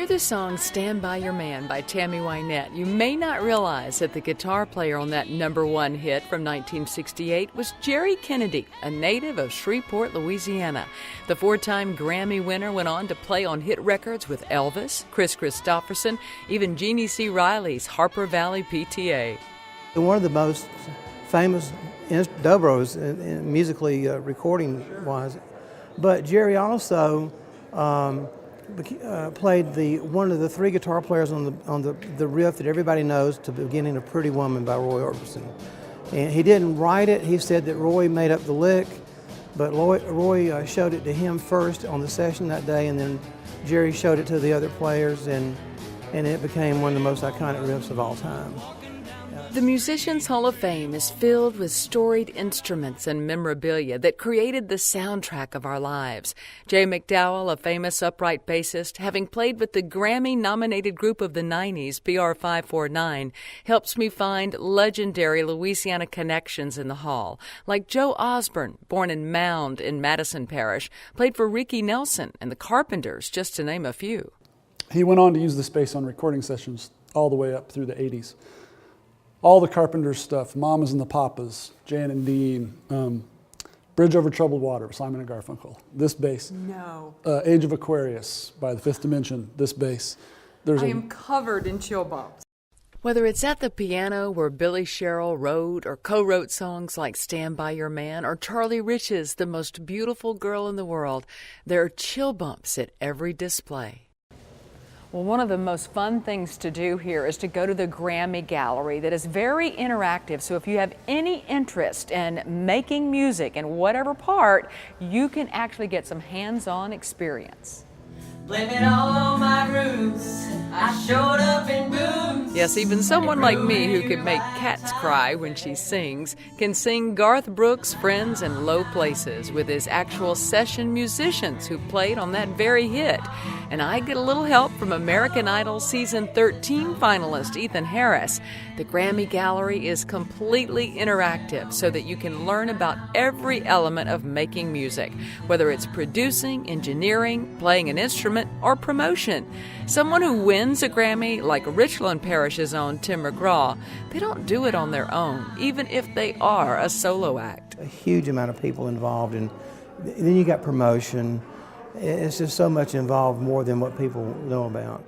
hear the song Stand By Your Man by Tammi, you may not realize that the guitar player on that #1 hit from 1968 was Jerry Kennedy, a native of Shreveport, Louisiana. The 4-time Grammy winner went on to play on hit records with Elvis, Chris Christopherson, even Jeannie C. Riley's Harper Valley PTA. One of the most famous dobros musically recording-wise, but Jerry also played one of the 3 guitar players on the riff that everybody knows, to the beginning of Pretty Woman by Roy Orbison. And he didn't write it. He said that Roy made up the lick, but Roy showed it to him first on the session that day, and then Jerry showed it to the other players, and it became one of the most iconic riffs of all time. The Musicians Hall of Fame is filled with storied instruments and memorabilia that created the soundtrack of our lives. Jay McDowell, a famous upright bassist, having played with the Grammy-nominated group of the 90s, PR 549, helps me find legendary Louisiana connections in the hall, like Joe Osborne, born in Mound in Madison Parish, played for Ricky Nelson and the Carpenters, just to name a few. He went on to use the space on recording sessions all the way up through the 80s. All the Carpenters stuff, Mamas and the Papas, Jan and Dean, Bridge Over Troubled Water, Simon and Garfunkel, this bass. No. Age of Aquarius by The Fifth Dimension, this bass. I am covered in chill bumps. Whether it's at the piano where Billy Sherrill wrote or co-wrote songs like Stand By Your Man or Charlie Rich's The Most Beautiful Girl in the World, there are chill bumps at every display. Well, one of the most fun things to do here is to go to the Grammy Gallery that is very interactive. So if you have any interest in making music in whatever part, you can actually get some hands-on experience. Blame it all on my roots. I showed up in boots. Yes, even someone like me who can make cats cry when she sings can sing Garth Brooks' Friends in Low Places with his actual session musicians who played on that very hit. And I get a little help from American Idol Season 13 finalist Ethan Harris. The Grammy Gallery is completely interactive so that you can learn about every element of making music, whether it's producing, engineering, playing an instrument, or promotion. Someone who wins a Grammy, like Richland Parish's own Tim McGraw, they don't do it on their own, even if they are a solo act. A huge amount of people involved, and then you got promotion. It's just so much involved, more than what people know about.